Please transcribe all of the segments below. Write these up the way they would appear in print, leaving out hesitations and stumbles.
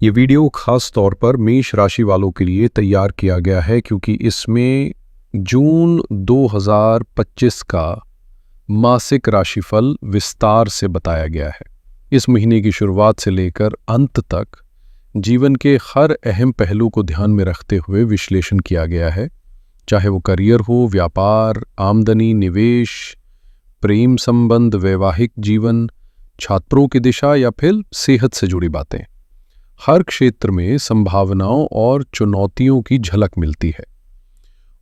ये वीडियो खास तौर पर मेष राशि वालों के लिए तैयार किया गया है क्योंकि इसमें जून 2025 का मासिक राशिफल विस्तार से बताया गया है। इस महीने की शुरुआत से लेकर अंत तक जीवन के हर अहम पहलू को ध्यान में रखते हुए विश्लेषण किया गया है, चाहे वो करियर हो, व्यापार, आमदनी, निवेश, प्रेम संबंध, वैवाहिक जीवन, छात्रों की दिशा या फिर सेहत से जुड़ी बातें। हर क्षेत्र में संभावनाओं और चुनौतियों की झलक मिलती है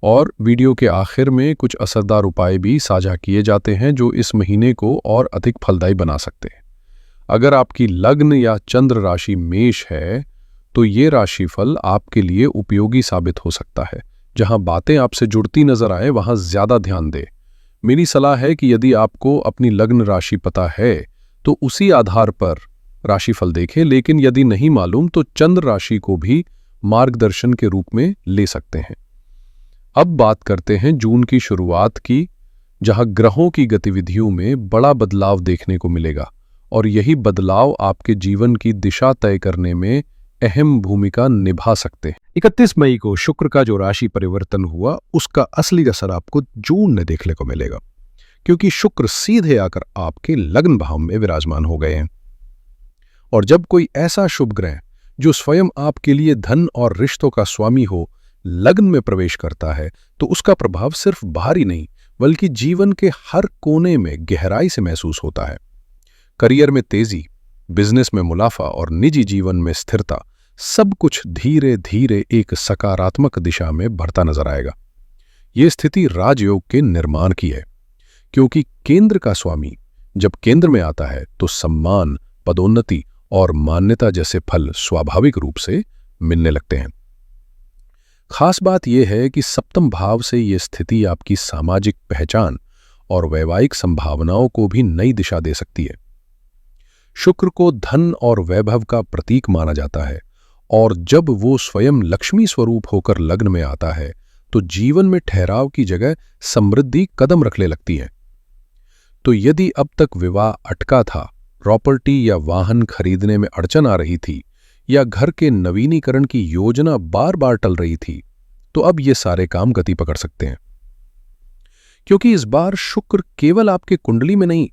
और वीडियो के आखिर में कुछ असरदार उपाय भी साझा किए जाते हैं जो इस महीने को और अधिक फलदायी बना सकते हैं। अगर आपकी लग्न या चंद्र राशि मेष है तो ये राशिफल आपके लिए उपयोगी साबित हो सकता है। जहां बातें आपसे जुड़ती नजर आए वहां ज्यादा ध्यान दें। मेरी सलाह है कि यदि आपको अपनी लग्न राशि पता है तो उसी आधार पर राशिफल देखें, लेकिन यदि नहीं मालूम तो चंद्र राशि को भी मार्गदर्शन के रूप में ले सकते हैं। अब बात करते हैं जून की शुरुआत की, जहां ग्रहों की गतिविधियों में बड़ा बदलाव देखने को मिलेगा और यही बदलाव आपके जीवन की दिशा तय करने में अहम भूमिका निभा सकते हैं। 31 मई को शुक्र का जो राशि परिवर्तन हुआ उसका असली असर आपको जून में देखने को मिलेगा, क्योंकि शुक्र सीधे आकर आपके लग्न भाव में विराजमान हो गए हैं। और जब कोई ऐसा शुभ ग्रह जो स्वयं आपके लिए धन और रिश्तों का स्वामी हो लग्न में प्रवेश करता है तो उसका प्रभाव सिर्फ बाहरी नहीं बल्कि जीवन के हर कोने में गहराई से महसूस होता है। करियर में तेजी, बिजनेस में मुनाफा और निजी जीवन में स्थिरता, सब कुछ धीरे धीरे एक सकारात्मक दिशा में बढ़ता नजर आएगा। ये स्थिति राजयोग के निर्माण की है, क्योंकि केंद्र का स्वामी जब केंद्र में आता है तो सम्मान, पदोन्नति और मान्यता जैसे फल स्वाभाविक रूप से मिलने लगते हैं। खास बात यह है कि सप्तम भाव से यह स्थिति आपकी सामाजिक पहचान और वैवाहिक संभावनाओं को भी नई दिशा दे सकती है। शुक्र को धन और वैभव का प्रतीक माना जाता है और जब वो स्वयं लक्ष्मी स्वरूप होकर लग्न में आता है तो जीवन में ठहराव की जगह समृद्धि कदम रखने लगती है। तो यदि अब तक विवाह अटका था, प्रॉपर्टी या वाहन खरीदने में अड़चन आ रही थी या घर के नवीनीकरण की योजना बार बार टल रही थी, तो अब ये सारे काम गति पकड़ सकते हैं, क्योंकि इस बार शुक्र केवल आपके कुंडली में नहीं,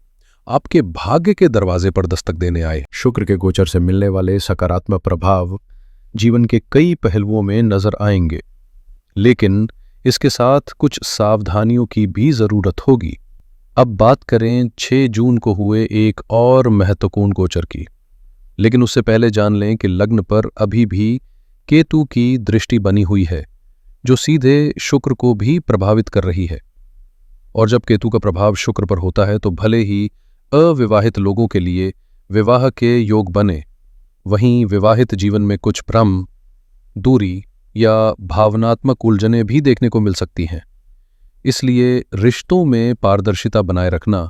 आपके भाग्य के दरवाजे पर दस्तक देने आए। शुक्र के गोचर से मिलने वाले सकारात्मक प्रभाव जीवन के कई पहलुओं में नजर आएंगे, लेकिन इसके साथ कुछ सावधानियों की भी जरूरत होगी। अब बात करें 6 जून को हुए एक और महत्वपूर्ण गोचर की, लेकिन उससे पहले जान लें कि लग्न पर अभी भी केतु की दृष्टि बनी हुई है जो सीधे शुक्र को भी प्रभावित कर रही है। और जब केतु का प्रभाव शुक्र पर होता है तो भले ही अविवाहित लोगों के लिए विवाह के योग बने, वहीं विवाहित जीवन में कुछ भ्रम, दूरी या भावनात्मक उलझनें भी देखने को मिल सकती हैं। इसलिए रिश्तों में पारदर्शिता बनाए रखना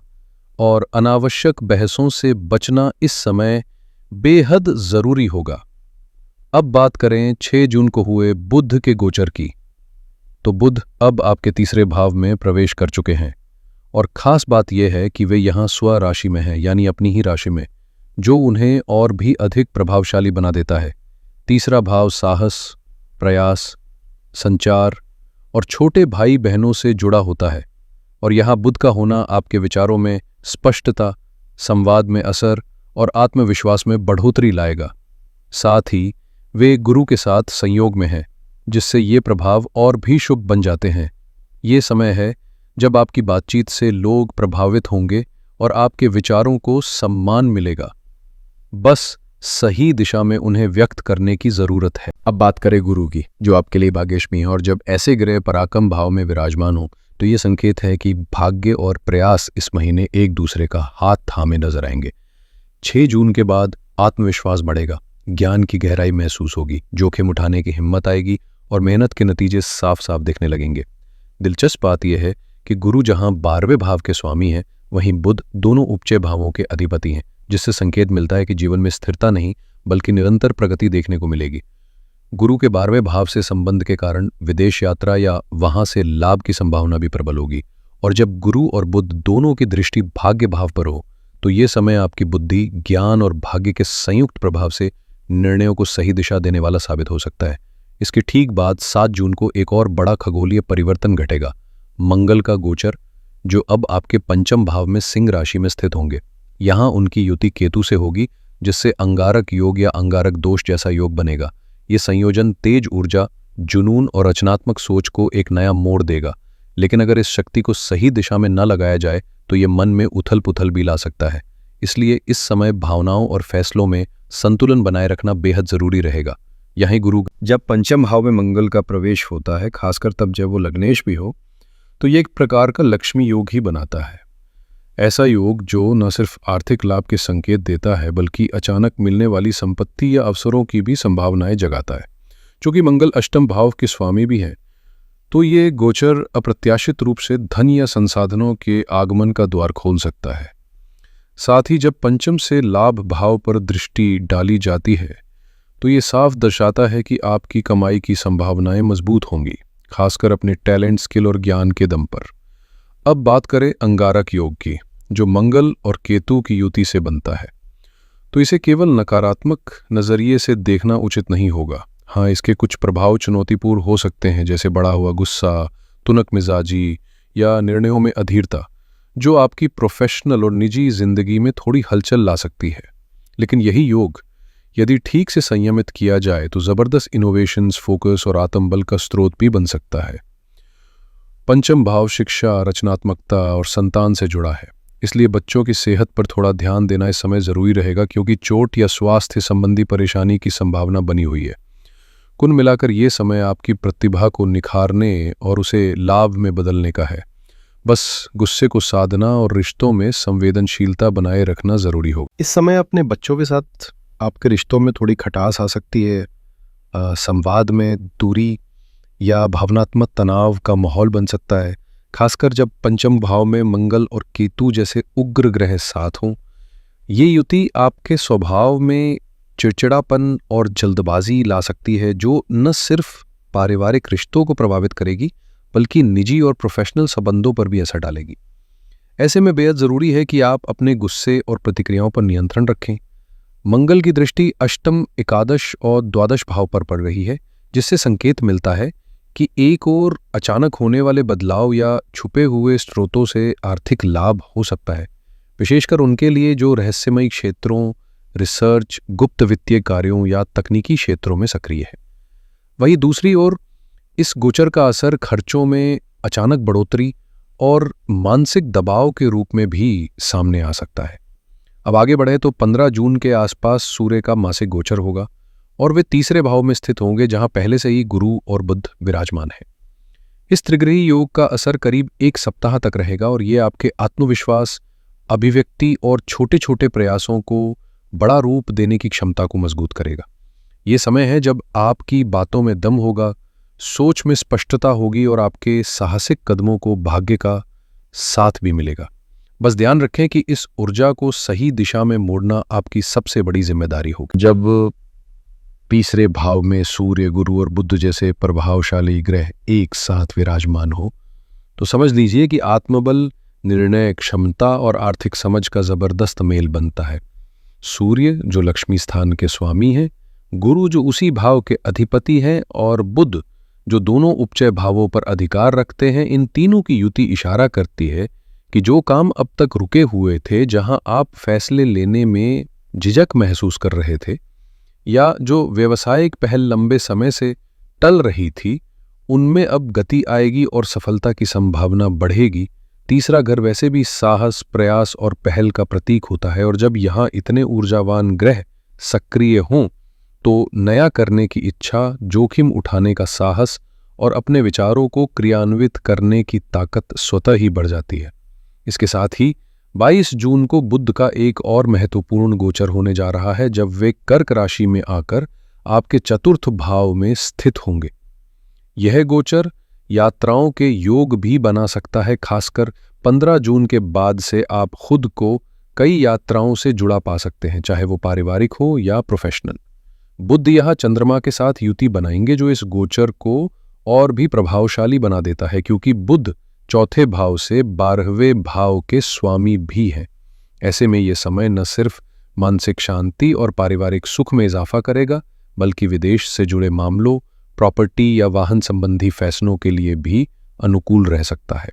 और अनावश्यक बहसों से बचना इस समय बेहद जरूरी होगा। अब बात करें 6 जून को हुए बुध के गोचर की, तो बुध अब आपके तीसरे भाव में प्रवेश कर चुके हैं और खास बात यह है कि वे यहां स्व राशि में हैं, यानी अपनी ही राशि में, जो उन्हें और भी अधिक प्रभावशाली बना देता है। तीसरा भाव साहस, प्रयास, संचार और छोटे भाई बहनों से जुड़ा होता है और यहाँ बुध का होना आपके विचारों में स्पष्टता, संवाद में असर और आत्मविश्वास में बढ़ोतरी लाएगा। साथ ही वे गुरु के साथ संयोग में हैं, जिससे ये प्रभाव और भी शुभ बन जाते हैं। ये समय है जब आपकी बातचीत से लोग प्रभावित होंगे और आपके विचारों को सम्मान मिलेगा। बस सही दिशा में उन्हें व्यक्त करने की जरूरत है। अब बात करें गुरु की, जो आपके लिए भाग्येष्मी है, और जब ऐसे ग्रह पराक्रम भाव में विराजमान हो तो ये संकेत है कि भाग्य और प्रयास इस महीने एक दूसरे का हाथ थामे नजर आएंगे। 6 जून के बाद आत्मविश्वास बढ़ेगा, ज्ञान की गहराई महसूस होगी, जोखिम उठाने की हिम्मत आएगी और मेहनत के नतीजे साफ साफ दिखने लगेंगे। दिलचस्प बात यह है कि गुरु जहां 12वें भाव के स्वामी हैं, वहीं बुध दोनों उपचय भावों के अधिपति हैं, जिससे संकेत मिलता है कि जीवन में स्थिरता नहीं बल्कि निरंतर प्रगति देखने को मिलेगी। गुरु के 12वें भाव से संबंध के कारण विदेश यात्रा या वहां से लाभ की संभावना भी प्रबल होगी। और जब गुरु और बुध दोनों की दृष्टि भाग्य भाव पर हो तो ये समय आपकी बुद्धि, ज्ञान और भाग्य के संयुक्त प्रभाव से निर्णयों को सही दिशा देने वाला साबित हो सकता है। इसके ठीक बाद 7 जून को एक और बड़ा खगोलीय परिवर्तन घटेगा। मंगल का गोचर, जो अब आपके पंचम भाव में सिंह राशि में स्थित होंगे, यहाँ उनकी युति केतु से होगी, जिससे अंगारक योग या अंगारक दोष जैसा योग बनेगा। ये संयोजन तेज ऊर्जा, जुनून और रचनात्मक सोच को एक नया मोड़ देगा। लेकिन अगर इस शक्ति को सही दिशा में न लगाया जाए तो ये मन में उथल पुथल भी ला सकता है। इसलिए इस समय भावनाओं और फैसलों में संतुलन बनाए रखना बेहद जरूरी रहेगा। यहीं गुरु जब पंचम भाव में मंगल का प्रवेश होता है, खासकर तब जब वो लग्नेश भी हो, तो ये एक प्रकार का लक्ष्मी योग ही बनाता है। ऐसा योग जो न सिर्फ आर्थिक लाभ के संकेत देता है, बल्कि अचानक मिलने वाली संपत्ति या अवसरों की भी संभावनाएं जगाता है। चूंकि मंगल अष्टम भाव के स्वामी भी हैं, तो ये गोचर अप्रत्याशित रूप से धन या संसाधनों के आगमन का द्वार खोल सकता है। साथ ही जब पंचम से लाभ भाव पर दृष्टि डाली जाती है, तो ये साफ दर्शाता है कि आपकी कमाई की संभावनाएं मजबूत होंगी, खासकर अपने टैलेंट, स्किल और ज्ञान के दम पर। अब बात करें अंगारक योग की, जो मंगल और केतु की युति से बनता है, तो इसे केवल नकारात्मक नजरिए से देखना उचित नहीं होगा। हाँ, इसके कुछ प्रभाव चुनौतीपूर्ण हो सकते हैं, जैसे बढ़ा हुआ गुस्सा, तुनक मिजाजी या निर्णयों में अधीरता, जो आपकी प्रोफेशनल और निजी जिंदगी में थोड़ी हलचल ला सकती है। लेकिन यही योग यदि ठीक से संयमित किया जाए तो जबरदस्त इनोवेशंस, फोकस और आत्मबल का स्रोत भी बन सकता है। पंचम भाव शिक्षा, रचनात्मकता और संतान से जुड़ा है, इसलिए बच्चों की सेहत पर थोड़ा ध्यान देना इस समय जरूरी रहेगा, क्योंकि चोट या स्वास्थ्य संबंधी परेशानी की संभावना बनी हुई है। कुल मिलाकर ये समय आपकी प्रतिभा को निखारने और उसे लाभ में बदलने का है। बस गुस्से को साधना और रिश्तों में संवेदनशीलता बनाए रखना जरूरी होगा। इस समय अपने बच्चों के साथ आपके रिश्तों में थोड़ी खटास आ सकती है, संवाद में दूरी या भावनात्मक तनाव का माहौल बन सकता है, खासकर जब पंचम भाव में मंगल और केतु जैसे उग्र ग्रह साथ हों। ये युति आपके स्वभाव में चिड़चिड़ापन और जल्दबाजी ला सकती है, जो न सिर्फ पारिवारिक रिश्तों को प्रभावित करेगी, बल्कि निजी और प्रोफेशनल संबंधों पर भी असर डालेगी। ऐसे में बेहद जरूरी है कि आप अपने गुस्से और प्रतिक्रियाओं पर नियंत्रण रखें। मंगल की दृष्टि अष्टम, एकादश और द्वादश भाव पर पड़ रही है, जिससे संकेत मिलता है कि एक और अचानक होने वाले बदलाव या छुपे हुए स्रोतों से आर्थिक लाभ हो सकता है, विशेषकर उनके लिए जो रहस्यमयी क्षेत्रों, रिसर्च, गुप्त वित्तीय कार्यों या तकनीकी क्षेत्रों में सक्रिय है। वहीं दूसरी ओर इस गोचर का असर खर्चों में अचानक बढ़ोतरी और मानसिक दबाव के रूप में भी सामने आ सकता है। अब आगे बढ़े तो 15 जून के आसपास सूर्य का मासिक गोचर होगा और वे तीसरे भाव में स्थित होंगे, जहां पहले से ही गुरु और बुध विराजमान है। इस त्रिग्रही योग का असर करीब 1 सप्ताह तक रहेगा और ये आपके आत्मविश्वास, अभिव्यक्ति और छोटे छोटे प्रयासों को बड़ा रूप देने की क्षमता को मजबूत करेगा। ये समय है जब आपकी बातों में दम होगा, सोच में स्पष्टता होगी और आपके साहसिक कदमों को भाग्य का साथ भी मिलेगा। बस ध्यान रखें कि इस ऊर्जा को सही दिशा में मोड़ना आपकी सबसे बड़ी जिम्मेदारी होगी। जब तीसरे भाव में सूर्य, गुरु और बुध जैसे प्रभावशाली ग्रह एक साथ विराजमान हो, तो समझ लीजिए कि आत्मबल, निर्णय क्षमता और आर्थिक समझ का जबरदस्त मेल बनता है। सूर्य जो लक्ष्मी स्थान के स्वामी हैं, गुरु जो उसी भाव के अधिपति हैं और बुध जो दोनों उपचय भावों पर अधिकार रखते हैं, इन तीनों की युति इशारा करती है कि जो काम अब तक रुके हुए थे, जहां आप फैसले लेने में झिझक महसूस कर रहे थे या जो व्यावसायिक पहल लंबे समय से टल रही थी, उनमें अब गति आएगी और सफलता की संभावना बढ़ेगी। तीसरा घर वैसे भी साहस, प्रयास और पहल का प्रतीक होता है और जब यहाँ इतने ऊर्जावान ग्रह सक्रिय हों तो नया करने की इच्छा, जोखिम उठाने का साहस और अपने विचारों को क्रियान्वित करने की ताकत स्वतः ही बढ़ जाती है। इसके साथ ही 22 जून को बुध का एक और महत्वपूर्ण गोचर होने जा रहा है, जब वे कर्क राशि में आकर आपके चतुर्थ भाव में स्थित होंगे। यह गोचर यात्राओं के योग भी बना सकता है, खासकर 15 जून के बाद से आप खुद को कई यात्राओं से जुड़ा पा सकते हैं, चाहे वो पारिवारिक हो या प्रोफेशनल। बुध यहाँ चंद्रमा के साथ युति बनाएंगे, जो इस गोचर को और भी प्रभावशाली बना देता है, क्योंकि बुध चौथे भाव से 12वें भाव के स्वामी भी हैं। ऐसे में ये समय न सिर्फ मानसिक शांति और पारिवारिक सुख में इजाफा करेगा, बल्कि विदेश से जुड़े मामलों, प्रॉपर्टी या वाहन संबंधी फैसलों के लिए भी अनुकूल रह सकता है।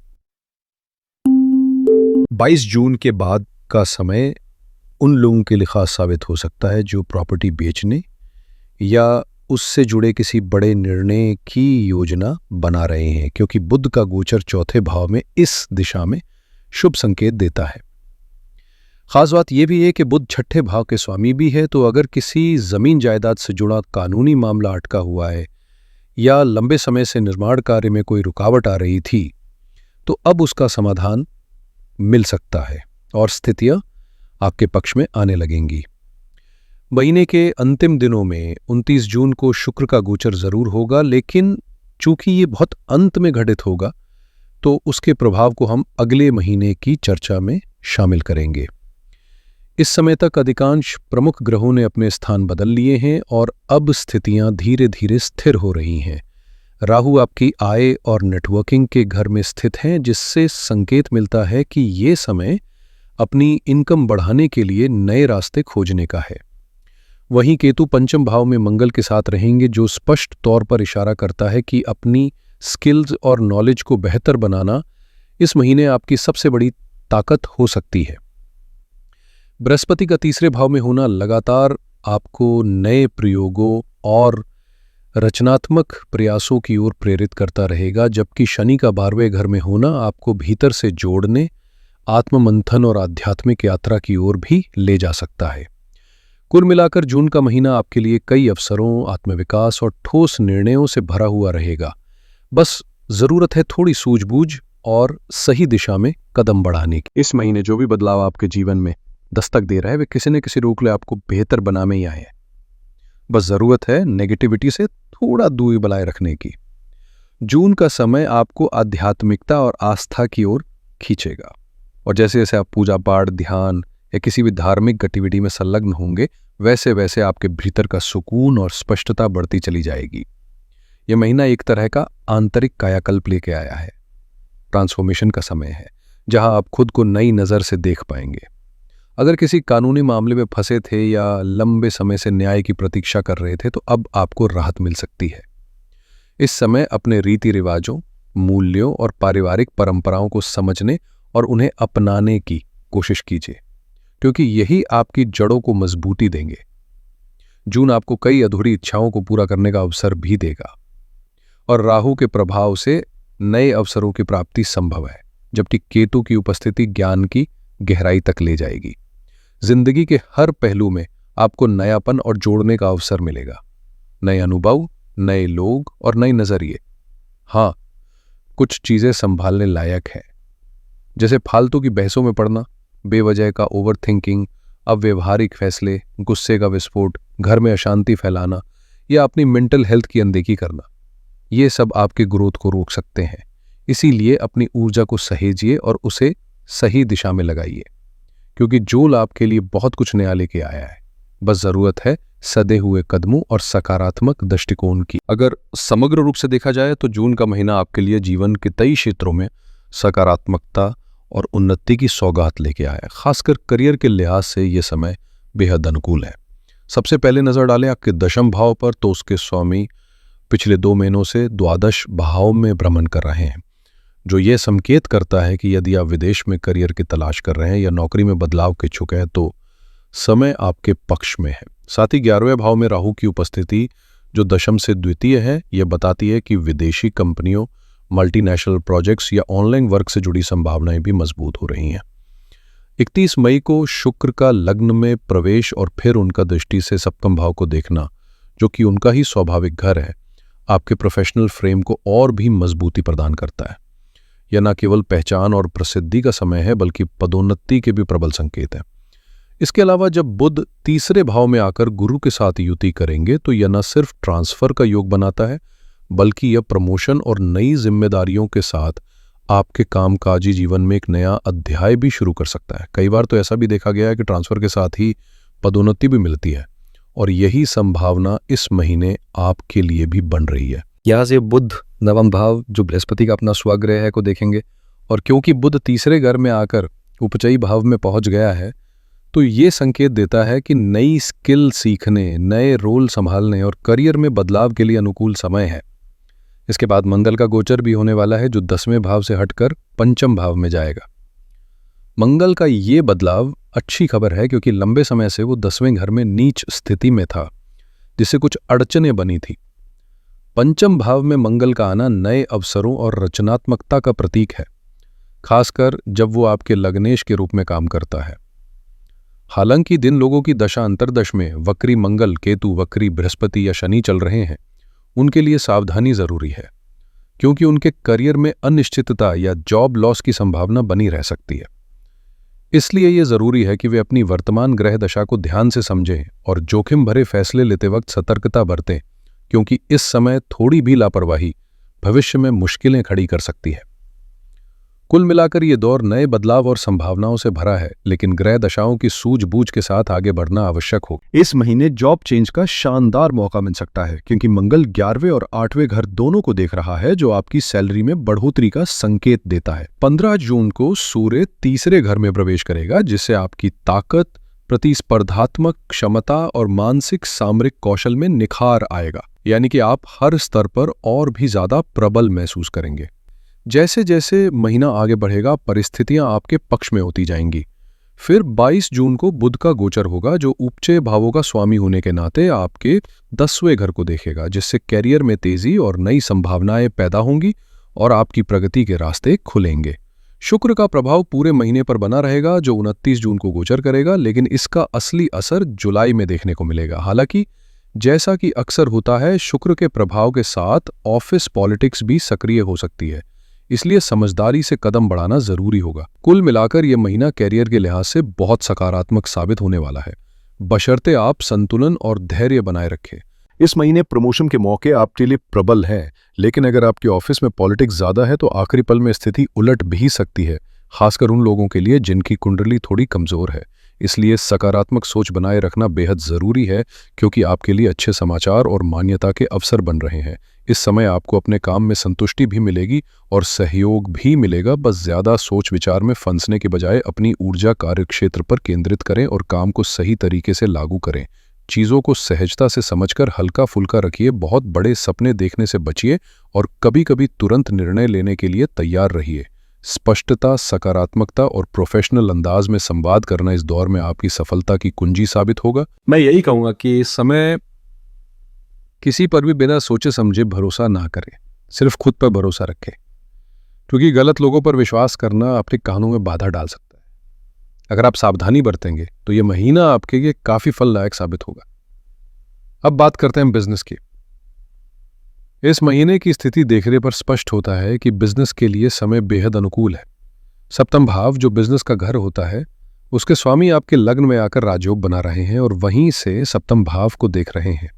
22 जून के बाद का समय उन लोगों के लिए खास साबित हो सकता है जो प्रॉपर्टी बेचने या उससे जुड़े किसी बड़े निर्णय की योजना बना रहे हैं, क्योंकि बुध का गोचर चौथे भाव में इस दिशा में शुभ संकेत देता है। खास बात यह भी है कि बुध छठे भाव के स्वामी भी है, तो अगर किसी जमीन जायदाद से जुड़ा कानूनी मामला अटका हुआ है या लंबे समय से निर्माण कार्य में कोई रुकावट आ रही थी, तो अब उसका समाधान मिल सकता है और स्थितियां आपके पक्ष में आने लगेंगी। महीने के अंतिम दिनों में 29 जून को शुक्र का गोचर जरूर होगा, लेकिन चूंकि ये बहुत अंत में घटित होगा तो उसके प्रभाव को हम अगले महीने की चर्चा में शामिल करेंगे। इस समय तक अधिकांश प्रमुख ग्रहों ने अपने स्थान बदल लिए हैं और अब स्थितियां धीरे धीरे स्थिर हो रही हैं। राहु आपकी आय और नेटवर्किंग के घर में स्थित हैं, जिससे संकेत मिलता है कि ये समय अपनी इनकम बढ़ाने के लिए नए रास्ते खोजने का है। वहीं केतु पंचम भाव में मंगल के साथ रहेंगे, जो स्पष्ट तौर पर इशारा करता है कि अपनी स्किल्स और नॉलेज को बेहतर बनाना इस महीने आपकी सबसे बड़ी ताकत हो सकती है। बृहस्पति का तीसरे भाव में होना लगातार आपको नए प्रयोगों और रचनात्मक प्रयासों की ओर प्रेरित करता रहेगा, जबकि शनि का 12वें घर में होना आपको भीतर से जोड़ने, आत्ममंथन और आध्यात्मिक यात्रा की ओर भी ले जा सकता है। कुल मिलाकर जून का महीना आपके लिए कई अवसरों, आत्मविकास और ठोस निर्णयों से भरा हुआ रहेगा। बस जरूरत है थोड़ी सूझबूझ और सही दिशा में कदम बढ़ाने की। इस महीने जो भी बदलाव आपके जीवन में दस्तक दे रहा है, वे किसी न किसी रूप में आपको बेहतर बनाने ही आए हैं। बस जरूरत है नेगेटिविटी से थोड़ा दूरी बनाए रखने की। जून का समय आपको आध्यात्मिकता और आस्था की ओर खींचेगा, और जैसे जैसे आप पूजा पाठ, ध्यान या किसी भी धार्मिक गतिविधि में संलग्न होंगे, वैसे वैसे आपके भीतर का सुकून और स्पष्टता बढ़ती चली जाएगी। यह महीना एक तरह का आंतरिक कायाकल्प लेके आया है। ट्रांसफॉर्मेशन का समय है, जहां आप खुद को नई नज़र से देख पाएंगे। अगर किसी कानूनी मामले में फंसे थे या लंबे समय से न्याय की प्रतीक्षा कर रहे थे, तो अब आपको राहत मिल सकती है। इस समय अपने रीति रिवाजों, मूल्यों और पारिवारिक परंपराओं को समझने और उन्हें अपनाने की कोशिश कीजिए, क्योंकि यही आपकी जड़ों को मजबूती देंगे। जून आपको कई अधूरी इच्छाओं को पूरा करने का अवसर भी देगा, और राहु के प्रभाव से नए अवसरों की प्राप्ति संभव है, जबकि केतु की उपस्थिति ज्ञान की गहराई तक ले जाएगी। जिंदगी के हर पहलू में आपको नयापन और जोड़ने का अवसर मिलेगा। नए अनुभव, नए लोग और नए नजरिए। हाँ, कुछ चीजें संभालने लायक है, जैसे फालतू की बहसों में पड़ना, बेवजह का ओवर थिंकिंग, अव्यवहारिक फैसले, गुस्से का विस्फोट, घर में अशांति फैलाना या अपनी मेंटल हेल्थ की अनदेखी करना। ये सब आपके ग्रोथ को रोक सकते हैं। इसीलिए अपनी ऊर्जा को सहेजिए और उसे सही दिशा में लगाइए, क्योंकि जून आपके लिए बहुत कुछ नया लेके आया है। बस जरूरत है सदे हुए कदमों और सकारात्मक दृष्टिकोण की। अगर समग्र रूप से देखा जाए तो जून का महीना आपके लिए जीवन के कई क्षेत्रों में सकारात्मकता और उन्नति की सौगात लेके आया है। खासकर करियर के लिहाज से यह समय बेहद अनुकूल है। सबसे पहले नजर डालें आपके दशम भाव पर, तो उसके स्वामी पिछले 2 महीनों से द्वादश भाव में भ्रमण कर रहे हैं, जो ये संकेत करता है कि यदि आप विदेश में करियर की तलाश कर रहे हैं या नौकरी में बदलाव के इच्छुक हैं, तो समय आपके पक्ष में है। साथ ही 11वें भाव में राहु की उपस्थिति, जो दशम से द्वितीय है, यह बताती है कि विदेशी कंपनियों, मल्टीनेशनल प्रोजेक्ट्स या ऑनलाइन वर्क से जुड़ी संभावनाएं भी मजबूत हो रही हैं। 31 मई को शुक्र का लग्न में प्रवेश और फिर उनका दृष्टि से सप्तम भाव को देखना, जो कि उनका ही स्वाभाविक घर है, आपके प्रोफेशनल फ्रेम को और भी मजबूती प्रदान करता है। यह न केवल पहचान और प्रसिद्धि का समय है, बल्कि पदोन्नति के भी प्रबल संकेत है। इसके अलावा जब बुध तीसरे भाव में आकर गुरु के साथ युति करेंगे, तो यह न सिर्फ ट्रांसफर का योग बनाता है, बल्कि यह प्रमोशन और नई जिम्मेदारियों के साथ आपके कामकाजी जीवन में एक नया अध्याय भी शुरू कर सकता है। कई बार तो ऐसा भी देखा गया है कि ट्रांसफर के साथ ही पदोन्नति भी मिलती है, और यही संभावना इस महीने आपके लिए भी बन रही है। यहाँ से बुध नवम भाव, जो बृहस्पति का अपना स्वग्रह है, को देखेंगे, और क्योंकि बुध तीसरे घर में आकर उपचयी भाव में पहुंच गया है, तो ये संकेत देता है कि नई स्किल सीखने, नए रोल संभालने और करियर में बदलाव के लिए अनुकूल समय है। इसके बाद मंगल का गोचर भी होने वाला है, जो 10वें भाव से हटकर पंचम भाव में जाएगा। मंगल का ये बदलाव अच्छी खबर है, क्योंकि लंबे समय से वो 10वें घर में नीच स्थिति में था, जिससे कुछ अड़चनें बनी थी। पंचम भाव में मंगल का आना नए अवसरों और रचनात्मकता का प्रतीक है, खासकर जब वो आपके लग्नेश के रूप में काम करता है। हालांकि जिन लोगों की दशा अंतर्दश में वक्री मंगल, केतु, वक्री बृहस्पति या शनि चल रहे हैं, उनके लिए सावधानी जरूरी है, क्योंकि उनके करियर में अनिश्चितता या जॉब लॉस की संभावना बनी रह सकती है। इसलिए यह जरूरी है कि वे अपनी वर्तमान ग्रह दशा को ध्यान से समझें और जोखिम भरे फैसले लेते वक्त सतर्कता बरतें, क्योंकि इस समय थोड़ी भी लापरवाही भविष्य में मुश्किलें खड़ी कर सकती है। कुल मिलाकर ये दौर नए बदलाव और संभावनाओं से भरा है, लेकिन ग्रह दशाओं की सूझबूझ के साथ आगे बढ़ना आवश्यक हो। इस महीने जॉब चेंज का शानदार मौका मिल सकता है, क्योंकि मंगल 11वें और 8वें घर दोनों को देख रहा है, जो आपकी सैलरी में बढ़ोतरी का संकेत देता है। 15 जून को सूर्य तीसरे घर में प्रवेश करेगा, जिससे आपकी ताकत, प्रतिस्पर्धात्मक क्षमता और मानसिक सामरिक कौशल में निखार आएगा। यानी कि आप हर स्तर पर और भी ज्यादा प्रबल महसूस करेंगे। जैसे जैसे महीना आगे बढ़ेगा, परिस्थितियां आपके पक्ष में होती जाएंगी। फिर 22 जून को बुध का गोचर होगा, जो उपचय भावों का स्वामी होने के नाते आपके 10वें घर को देखेगा, जिससे कैरियर में तेजी और नई संभावनाएं पैदा होंगी और आपकी प्रगति के रास्ते खुलेंगे। शुक्र का प्रभाव पूरे महीने पर बना रहेगा, जो 29 जून को गोचर करेगा, लेकिन इसका असली असर जुलाई में देखने को मिलेगा। हालांकि जैसा कि अक्सर होता है, शुक्र के प्रभाव के साथ ऑफिस पॉलिटिक्स भी सक्रिय हो सकती है, इसलिए समझदारी से कदम बढ़ाना जरूरी होगा। कुल मिलाकर यह महीना कैरियर के लिहाज से बहुत सकारात्मक साबित होने वाला है, बशर्ते आप संतुलन और धैर्य बनाए रखें। इस महीने प्रमोशन के मौके आपके लिए प्रबल हैं, लेकिन अगर आपके ऑफिस में पॉलिटिक्स ज्यादा है तो आखिरी पल में स्थिति उलट भी सकती है, खासकर उन लोगों के लिए जिनकी कुंडली थोड़ी कमजोर है। इसलिए सकारात्मक सोच बनाए रखना बेहद जरूरी है, क्योंकि आपके लिए अच्छे समाचार और मान्यता के अवसर बन रहे हैं। इस समय आपको अपने काम में संतुष्टि भी मिलेगी और सहयोग भी मिलेगा। बस ज्यादा सोच विचार में फंसने के बजाय अपनी ऊर्जा कार्यक्षेत्र पर केंद्रित करें और काम को सही तरीके से लागू करें। चीजों को सहजता से समझकर हल्का फुल्का रखिए, बहुत बड़े सपने देखने से बचिए और कभी कभी तुरंत निर्णय लेने के लिए तैयार रहिए। स्पष्टता, सकारात्मकता और प्रोफेशनल अंदाज में संवाद करना इस दौर में आपकी सफलता की कुंजी साबित होगा। मैं यही कहूंगा कि इस समय किसी पर भी बिना सोचे समझे भरोसा ना करें, सिर्फ खुद पर भरोसा रखें, क्योंकि गलत लोगों पर विश्वास करना आपके कानों में बाधा डाल सकता है। अगर आप सावधानी बरतेंगे तो यह महीना आपके लिए काफी फलदायक साबित होगा। अब बात करते हैं बिजनेस की। इस महीने की स्थिति देखने पर स्पष्ट होता है कि बिजनेस के लिए समय बेहद अनुकूल है। सप्तम भाव, जो बिजनेस का घर होता है, उसके स्वामी आपके लग्न में आकर राजयोग बना रहे हैं और वहीं से सप्तम भाव को देख रहे हैं,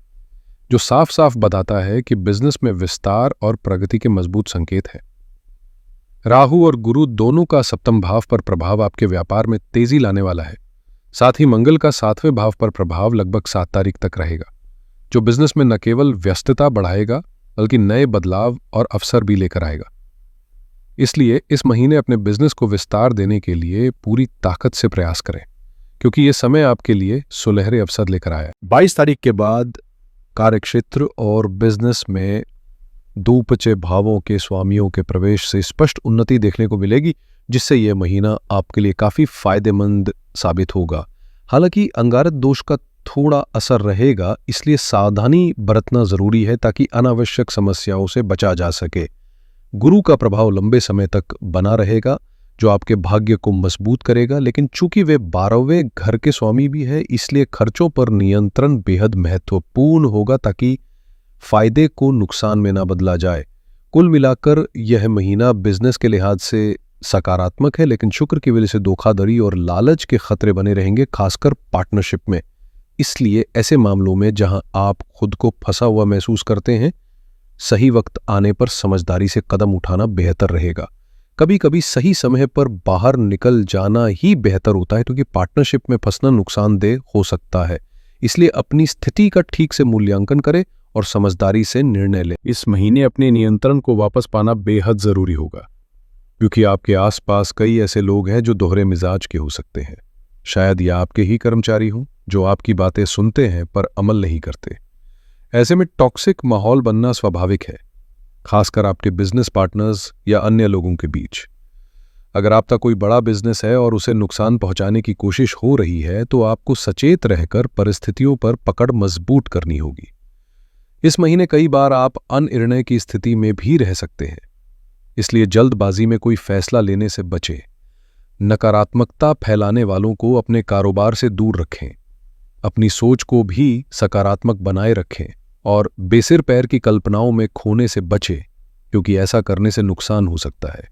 जो साफ साफ बताता है कि बिजनेस में विस्तार और प्रगति के मजबूत संकेत है। राहु और गुरु दोनों का सप्तम भाव पर प्रभाव आपके व्यापार में तेजी लाने वाला है। साथ ही मंगल का 7वें भाव पर प्रभाव लगभग 7 तारीख तक रहेगा, जो बिजनेस में न केवल व्यस्तता बढ़ाएगा बल्कि नए बदलाव और अवसर भी लेकर आएगा। इसलिए इस महीने अपने बिजनेस को विस्तार देने के लिए पूरी ताकत से प्रयास करें, क्योंकि यह समय आपके लिए सुनहरे अवसर लेकर आया। 22 तारीख के बाद कार्यक्षेत्र और बिजनेस में दूपचे भावों के स्वामियों के प्रवेश से स्पष्ट उन्नति देखने को मिलेगी, जिससे यह महीना आपके लिए काफी फायदेमंद साबित होगा। हालांकि अंगारक दोष का थोड़ा असर रहेगा, इसलिए सावधानी बरतना जरूरी है ताकि अनावश्यक समस्याओं से बचा जा सके। गुरु का प्रभाव लंबे समय तक बना रहेगा, जो आपके भाग्य को मजबूत करेगा, लेकिन चूंकि वे 12वें घर के स्वामी भी है, इसलिए खर्चों पर नियंत्रण बेहद महत्वपूर्ण होगा ताकि फायदे को नुकसान में ना बदला जाए। कुल मिलाकर यह महीना बिजनेस के लिहाज से सकारात्मक है, लेकिन शुक्र की वजह से धोखाधड़ी और लालच के खतरे बने रहेंगे, खासकर पार्टनरशिप में। इसलिए ऐसे मामलों में जहां आप खुद को फंसा हुआ महसूस करते हैं, सही वक्त आने पर समझदारी से कदम उठाना बेहतर रहेगा। कभी कभी सही समय पर बाहर निकल जाना ही बेहतर होता है, क्योंकि पार्टनरशिप में फंसना नुकसानदेह हो सकता है। इसलिए अपनी स्थिति का ठीक से मूल्यांकन करें और समझदारी से निर्णय लें। इस महीने अपने नियंत्रण को वापस पाना बेहद जरूरी होगा, क्योंकि आपके आसपास कई ऐसे लोग हैं जो दोहरे मिजाज के हो सकते हैं। शायद ये आपके ही कर्मचारी हों जो आपकी बातें सुनते हैं पर अमल नहीं करते। ऐसे में टॉक्सिक माहौल बनना स्वाभाविक है, खासकर आपके बिजनेस पार्टनर्स या अन्य लोगों के बीच। अगर आपका कोई बड़ा बिजनेस है और उसे नुकसान पहुंचाने की कोशिश हो रही है तो आपको सचेत रहकर परिस्थितियों पर पकड़ मजबूत करनी होगी। इस महीने कई बार आप अनिर्णय की स्थिति में भी रह सकते हैं, इसलिए जल्दबाजी में कोई फैसला लेने से बचें। नकारात्मकता फैलाने वालों को अपने कारोबार से दूर रखें, अपनी सोच को भी सकारात्मक बनाए रखें और बेसिर पैर की कल्पनाओं में खोने से बचें, क्योंकि ऐसा करने से नुकसान हो सकता है।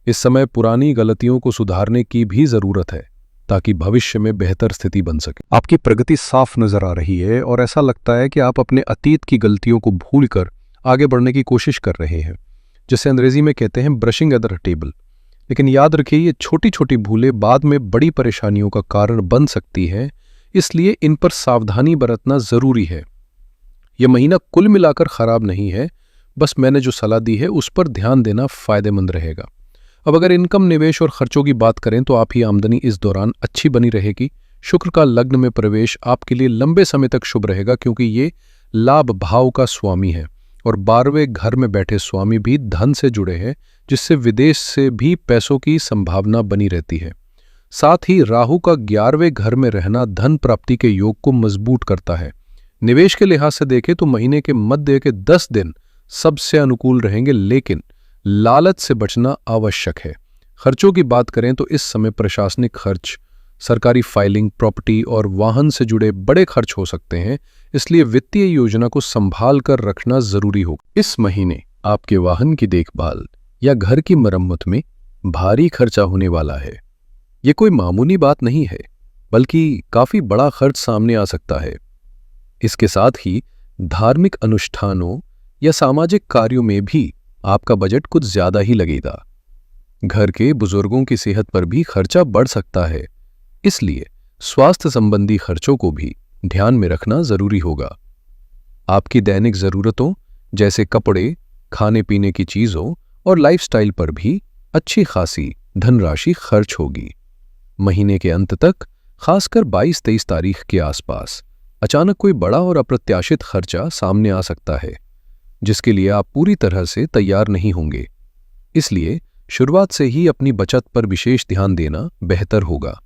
इस समय पुरानी गलतियों को सुधारने की भी जरूरत है ताकि भविष्य में बेहतर स्थिति बन सके। आपकी प्रगति साफ नजर आ रही है और ऐसा लगता है कि आप अपने अतीत की गलतियों को भूलकर आगे बढ़ने की कोशिश कर रहे हैं, जिसे अंग्रेजी में कहते हैं ब्रशिंग एट द टेबल। लेकिन याद रखिए, ये छोटी छोटी भूलें बाद में बड़ी परेशानियों का कारण बन सकती हैं, इसलिए इन पर सावधानी बरतना जरूरी है। यह महीना कुल मिलाकर खराब नहीं है, बस मैंने जो सलाह दी है उस पर ध्यान देना फायदेमंद रहेगा। अब अगर इनकम, निवेश और खर्चों की बात करें तो आपकी आमदनी इस दौरान अच्छी बनी रहेगी। शुक्र का लग्न में प्रवेश आपके लिए लंबे समय तक शुभ रहेगा, क्योंकि ये लाभ भाव का स्वामी है और 12वें घर में बैठे स्वामी भी धन से जुड़े हैं, जिससे विदेश से भी पैसों की संभावना बनी रहती है। साथ ही राहु का 11वें घर में रहना धन प्राप्ति के योग को मजबूत करता है। निवेश के लिहाज से देखें तो महीने के मध्य के 10 दिन सबसे अनुकूल रहेंगे, लेकिन लालच से बचना आवश्यक है। खर्चों की बात करें तो इस समय प्रशासनिक खर्च, सरकारी फाइलिंग, प्रॉपर्टी और वाहन से जुड़े बड़े खर्च हो सकते हैं, इसलिए वित्तीय योजना को संभाल कर रखना जरूरी होगा। इस महीने आपके वाहन की देखभाल या घर की मरम्मत में भारी खर्चा होने वाला है। ये कोई मामूली बात नहीं है, बल्कि काफी बड़ा खर्च सामने आ सकता है। इसके साथ ही धार्मिक अनुष्ठानों या सामाजिक कार्यों में भी आपका बजट कुछ ज्यादा ही लगेगा। घर के बुजुर्गों की सेहत पर भी खर्चा बढ़ सकता है, इसलिए स्वास्थ्य संबंधी खर्चों को भी ध्यान में रखना जरूरी होगा। आपकी दैनिक जरूरतों जैसे कपड़े, खाने पीने की चीजों और लाइफस्टाइल पर भी अच्छी खासी धनराशि खर्च होगी। महीने के अंत तक, खासकर 22-23 तारीख के आसपास, अचानक कोई बड़ा और अप्रत्याशित खर्चा सामने आ सकता है, जिसके लिए आप पूरी तरह से तैयार नहीं होंगे। इसलिए शुरुआत से ही अपनी बचत पर विशेष ध्यान देना बेहतर होगा।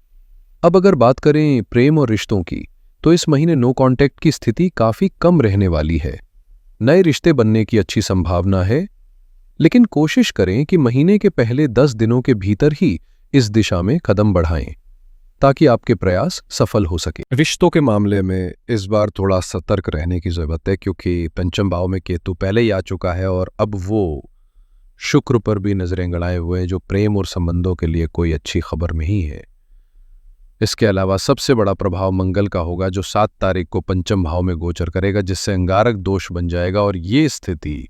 अब अगर बात करें प्रेम और रिश्तों की, तो इस महीने नो कांटेक्ट की स्थिति काफी कम रहने वाली है। नए रिश्ते बनने की अच्छी संभावना है, लेकिन कोशिश करें कि महीने के पहले 10 दिनों के भीतर ही इस दिशा में कदम बढ़ाएं, ताकि आपके प्रयास सफल हो सके। रिश्तों के मामले में इस बार थोड़ा सतर्क रहने की जरूरत है, क्योंकि पंचम भाव में केतु पहले ही आ चुका है और अब वो शुक्र पर भी नजरें गड़ाए हुए हैं, जो प्रेम और संबंधों के लिए कोई अच्छी खबर नहीं है। इसके अलावा सबसे बड़ा प्रभाव मंगल का होगा, जो 7 तारीख को पंचम भाव में गोचर करेगा, जिससे अंगारक दोष बन जाएगा और ये स्थिति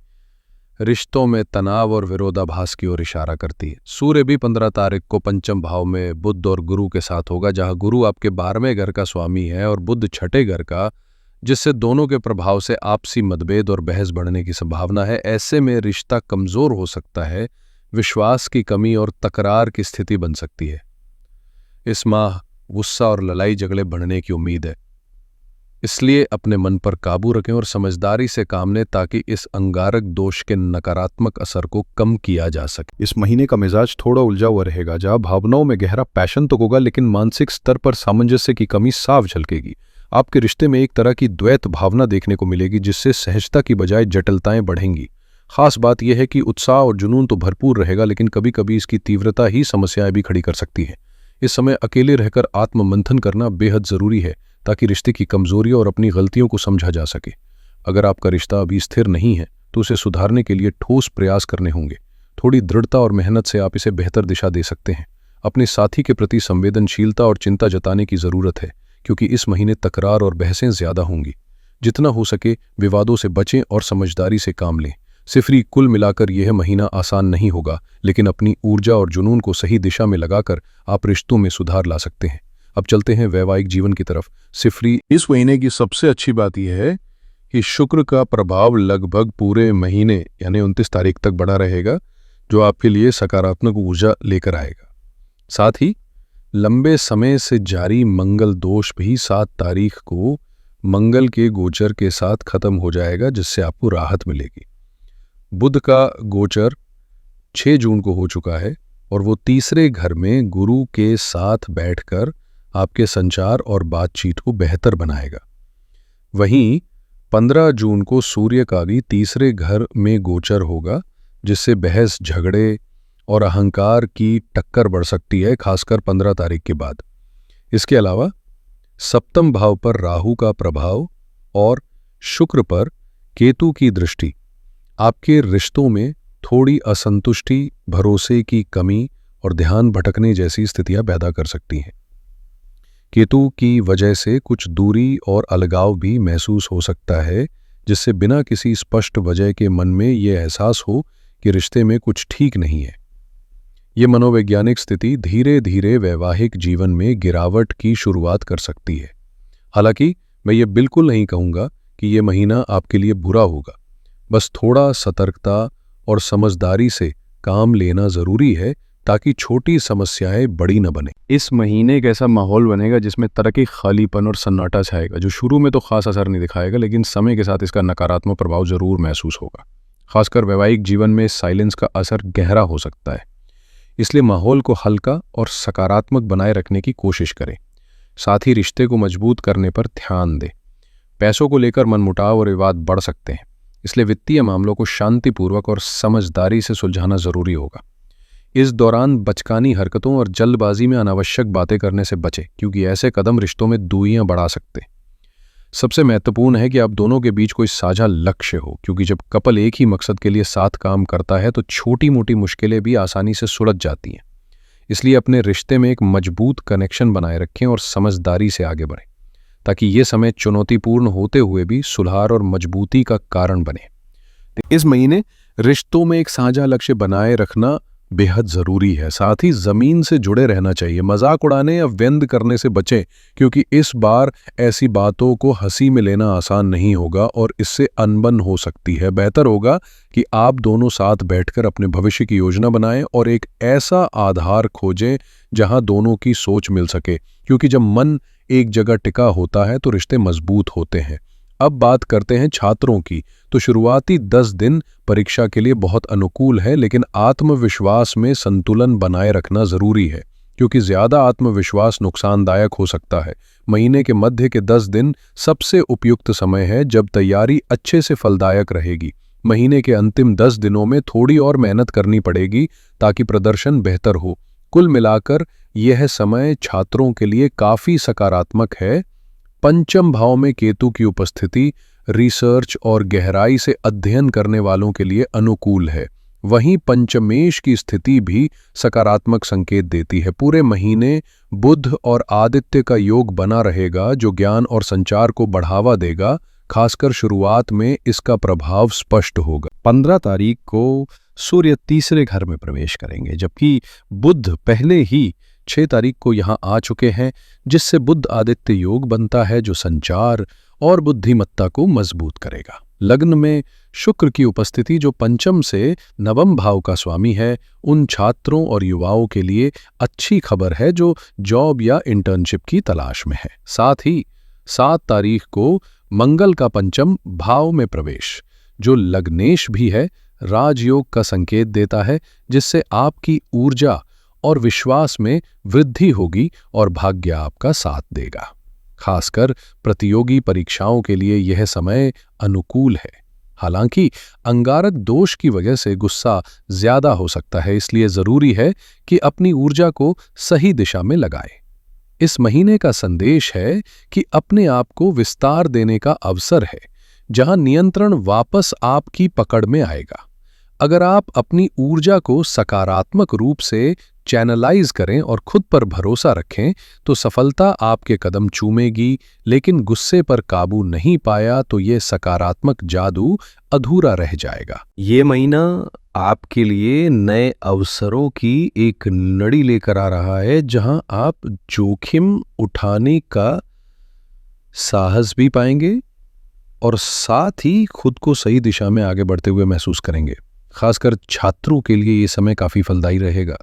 रिश्तों में तनाव और विरोधाभास की ओर इशारा करती है। सूर्य भी 15 तारीख को पंचम भाव में बुध और गुरु के साथ होगा, जहां गुरु आपके 12वें घर का स्वामी है और बुध 6ठे घर का, जिससे दोनों के प्रभाव से आपसी मतभेद और बहस बढ़ने की संभावना है। ऐसे में रिश्ता कमजोर हो सकता है, विश्वास की कमी और तकरार की स्थिति बन सकती है। इस माह गुस्सा और लड़ाई झगड़े बढ़ने की उम्मीद है, इसलिए अपने मन पर काबू रखें और समझदारी से काम लें, ताकि इस अंगारक दोष के नकारात्मक असर को कम किया जा सके। इस महीने का मिजाज थोड़ा उलझा हुआ रहेगा, जहां भावनाओं में गहरा पैशन तो होगा, लेकिन मानसिक स्तर पर सामंजस्य की कमी साफ झलकेगी। आपके रिश्ते में एक तरह की द्वैत भावना देखने को मिलेगी, जिससे सहजता की बजाय जटिलताएं बढ़ेंगी। खास बात यह है कि उत्साह और जुनून तो भरपूर रहेगा, लेकिन कभी कभी इसकी तीव्रता ही समस्याएं भी खड़ी कर सकती है। इस समय अकेले रहकर आत्ममंथन करना बेहद जरूरी है, ताकि रिश्ते की कमजोरियों और अपनी गलतियों को समझा जा सके। अगर आपका रिश्ता अभी स्थिर नहीं है तो उसे सुधारने के लिए ठोस प्रयास करने होंगे। थोड़ी दृढ़ता और मेहनत से आप इसे बेहतर दिशा दे सकते हैं। अपने साथी के प्रति संवेदनशीलता और चिंता जताने की जरूरत है, क्योंकि इस महीने तकरार और बहसें ज्यादा होंगी। जितना हो सके विवादों से बचें और समझदारी से काम लें। सिफरी कुल मिलाकर यह महीना आसान नहीं होगा, लेकिन अपनी ऊर्जा और जुनून को सही दिशा में लगाकर आप रिश्तों में सुधार ला सकते हैं। अब चलते हैं वैवाहिक जीवन की तरफ। सिफरी, इस महीने की सबसे अच्छी बात यह है कि शुक्र का प्रभाव लगभग पूरे महीने यानी 29 तारीख तक बना रहेगा, जो आपके लिए सकारात्मक ऊर्जा लेकर आएगा। साथ ही लंबे समय से जारी मंगल दोष भी 7 तारीख को मंगल के गोचर के साथ खत्म हो जाएगा, जिससे आपको राहत मिलेगी। बुध का गोचर 6 जून को हो चुका है और वो तीसरे घर में गुरु के साथ बैठकर आपके संचार और बातचीत को बेहतर बनाएगा। वहीं 15 जून को सूर्य का भी तीसरे घर में गोचर होगा, जिससे बहस, झगड़े और अहंकार की टक्कर बढ़ सकती है, खासकर 15 तारीख के बाद। इसके अलावा सप्तम भाव पर राहु का प्रभाव और शुक्र पर केतु की दृष्टि आपके रिश्तों में थोड़ी असंतुष्टि, भरोसे की कमी और ध्यान भटकने जैसी स्थितियां पैदा कर सकती हैं। केतु की वजह से कुछ दूरी और अलगाव भी महसूस हो सकता है, जिससे बिना किसी स्पष्ट वजह के मन में ये एहसास हो कि रिश्ते में कुछ ठीक नहीं है। ये मनोवैज्ञानिक स्थिति धीरे धीरे वैवाहिक जीवन में गिरावट की शुरुआत कर सकती है। हालांकि मैं ये बिल्कुल नहीं कहूँगा कि ये महीना आपके लिए बुरा होगा। बस थोड़ा सतर्कता और समझदारी से काम लेना ज़रूरी है, ताकि छोटी समस्याएं बड़ी न बने। इस महीने एक ऐसा माहौल बनेगा जिसमें तरह की खालीपन और सन्नाटा छाएगा, जो शुरू में तो खास असर नहीं दिखाएगा, लेकिन समय के साथ इसका नकारात्मक प्रभाव जरूर महसूस होगा। खासकर वैवाहिक जीवन में साइलेंस का असर गहरा हो सकता है। इसलिए माहौल को हल्का और सकारात्मक बनाए रखने की कोशिश करें। साथ ही रिश्ते को मजबूत करने पर ध्यान दें। पैसों को लेकर मनमुटाव और विवाद बढ़ सकते हैं, इसलिए वित्तीय मामलों को शांतिपूर्वक और समझदारी से सुलझाना जरूरी होगा। इस दौरान बचकानी हरकतों और जल्दबाजी में अनावश्यक बातें करने से बचें, क्योंकि ऐसे कदम रिश्तों में दूरियां बढ़ा सकते हैं। सबसे महत्वपूर्ण है कि आप दोनों के बीच कोई साझा लक्ष्य हो, क्योंकि जब कपल एक ही मकसद के लिए साथ काम करता है तो छोटी मोटी मुश्किलें भी आसानी से सुलझ जाती हैं। इसलिए अपने रिश्ते में एक मजबूत कनेक्शन बनाए रखें और समझदारी से आगे बढ़ें, ताकि ये समय चुनौतीपूर्ण होते हुए भी सुधार और मजबूती का कारण बने। इस महीने रिश्तों में एक साझा लक्ष्य बनाए रखना बेहद जरूरी है। साथ ही जमीन से जुड़े रहना चाहिए। मजाक उड़ाने या व्यंग करने से बचें, क्योंकि इस बार ऐसी बातों को हंसी में लेना आसान नहीं होगा और इससे अनबन हो सकती है। बेहतर होगा कि आप दोनों साथ बैठकर अपने भविष्य की योजना बनाएं और एक ऐसा आधार खोजें जहां दोनों की सोच मिल सके, क्योंकि जब मन एक जगह टिका होता है तो रिश्ते मजबूत होते हैं। अब बात करते हैं छात्रों की। तो शुरुआती 10 दिन परीक्षा के लिए बहुत अनुकूल है, लेकिन आत्मविश्वास में संतुलन बनाए रखना जरूरी है, क्योंकि ज्यादा आत्मविश्वास नुकसानदायक हो सकता है। महीने के मध्य के 10 दिन सबसे उपयुक्त समय है, जब तैयारी अच्छे से फलदायक रहेगी। महीने के अंतिम 10 दिनों में थोड़ी और मेहनत करनी पड़ेगी, ताकि प्रदर्शन बेहतर हो। कुल मिलाकर यह समय छात्रों के लिए काफी सकारात्मक है। पंचम भाव में केतु की उपस्थिति रिसर्च और गहराई से अध्ययन करने वालों के लिए अनुकूल है। वहीं पंचमेश की स्थिति भी सकारात्मक संकेत देती है। पूरे महीने बुध और आदित्य का योग बना रहेगा, जो ज्ञान और संचार को बढ़ावा देगा। खासकर शुरुआत में इसका प्रभाव स्पष्ट होगा। 15 तारीख को सूर्य तीसरे घर में प्रवेश करेंगे, जबकि बुध पहले ही 6 तारीख को यहां आ चुके हैं, जिससे बुध आदित्य योग बनता है, जो संचार और बुद्धिमत्ता को मजबूत करेगा। लग्न में शुक्र की उपस्थिति, जो पंचम से नवम भाव का स्वामी है, उन छात्रों और युवाओं के लिए अच्छी खबर है जो जॉब या इंटर्नशिप की तलाश में है। साथ ही 7 तारीख को मंगल का पंचम भाव में प्रवेश, जो लग्नेश भी है, राजयोग का संकेत देता है, जिससे आपकी ऊर्जा और विश्वास में वृद्धि होगी और भाग्य आपका साथ देगा। खासकर प्रतियोगी परीक्षाओं के लिए यह समय अनुकूल है। हालांकि अंगारक दोष की वजह से गुस्सा ज्यादा हो सकता है, इसलिए जरूरी है कि अपनी ऊर्जा को सही दिशा में लगाएं। इस महीने का संदेश है कि अपने आप को विस्तार देने का अवसर है, जहां नियंत्रण वापस आपकी पकड़ में आएगा। अगर आप अपनी ऊर्जा को सकारात्मक रूप से चैनलाइज करें और खुद पर भरोसा रखें, तो सफलता आपके कदम चूमेगी। लेकिन गुस्से पर काबू नहीं पाया तो ये सकारात्मक जादू अधूरा रह जाएगा। ये महीना आपके लिए नए अवसरों की एक लड़ी लेकर आ रहा है, जहां आप जोखिम उठाने का साहस भी पाएंगे और साथ ही खुद को सही दिशा में आगे बढ़ते हुए महसूस करेंगे। खासकर छात्रों के लिए ये समय काफी फलदायी रहेगा।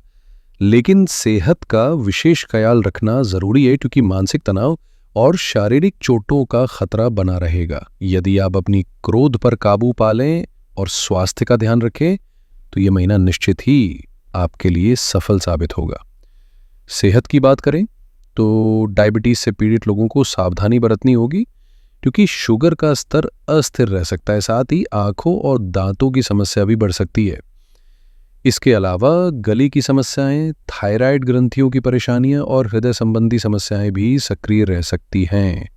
लेकिन सेहत का विशेष ख्याल रखना जरूरी है क्योंकि मानसिक तनाव और शारीरिक चोटों का खतरा बना रहेगा। यदि आप अपनी क्रोध पर काबू पा लें और स्वास्थ्य का ध्यान रखें तो ये महीना निश्चित ही आपके लिए सफल साबित होगा। सेहत की बात करें तो डायबिटीज से पीड़ित लोगों को सावधानी बरतनी होगी क्योंकि शुगर का स्तर अस्थिर रह सकता है। साथ ही आंखों और दांतों की समस्या भी बढ़ सकती है। इसके अलावा गले की समस्याएं, थायराइड ग्रंथियों की परेशानियां और हृदय संबंधी समस्याएं भी सक्रिय रह सकती हैं।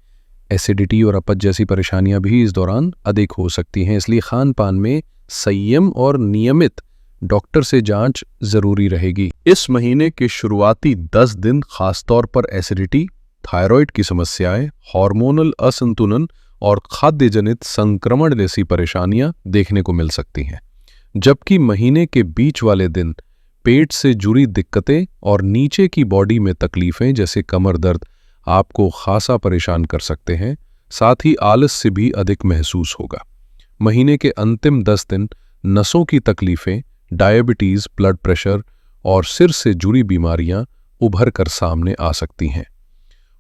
एसिडिटी और अपच जैसी परेशानियां भी इस दौरान अधिक हो सकती हैं, इसलिए खान पान में संयम और नियमित डॉक्टर से जांच जरूरी रहेगी। इस महीने के शुरुआती 10 दिन खासतौर पर एसिडिटी, थायराइड की समस्याएं, हार्मोनल असंतुलन और खाद्य जनित संक्रमण जैसी परेशानियां देखने को मिल सकती हैं, जबकि महीने के बीच वाले दिन पेट से जुड़ी दिक्कतें और नीचे की बॉडी में तकलीफें जैसे कमर दर्द आपको खासा परेशान कर सकते हैं। साथ ही आलस्य भी अधिक महसूस होगा। महीने के अंतिम 10 दिन नसों की तकलीफें, डायबिटीज, ब्लड प्रेशर और सिर से जुड़ी बीमारियां उभर कर सामने आ सकती हैं।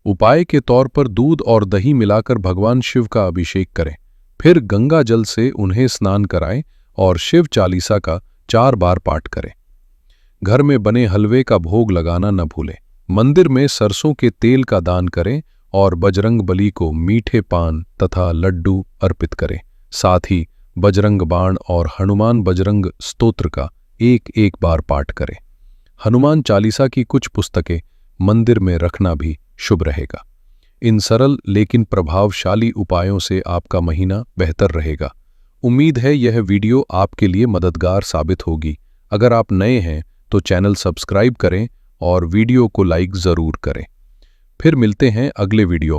उपाय के तौर पर दूध और दही मिलाकर भगवान शिव का अभिषेक करें, फिर गंगा जल से उन्हें स्नान कराएं और शिव चालीसा का 4 बार पाठ करें। घर में बने हलवे का भोग लगाना न भूलें। मंदिर में सरसों के तेल का दान करें और बजरंग बली को मीठे पान तथा लड्डू अर्पित करें। साथ ही बजरंग बाण और हनुमान बजरंग स्तोत्र का एक बार पाठ करें। हनुमान चालीसा की कुछ पुस्तकें मंदिर में रखना भी शुभ रहेगा। इन सरल लेकिन प्रभावशाली उपायों से आपका महीना बेहतर रहेगा। उम्मीद है यह वीडियो आपके लिए मददगार साबित होगी। अगर आप नए हैं तो चैनल सब्सक्राइब करें और वीडियो को लाइक ज़रूर करें। फिर मिलते हैं अगले वीडियो में।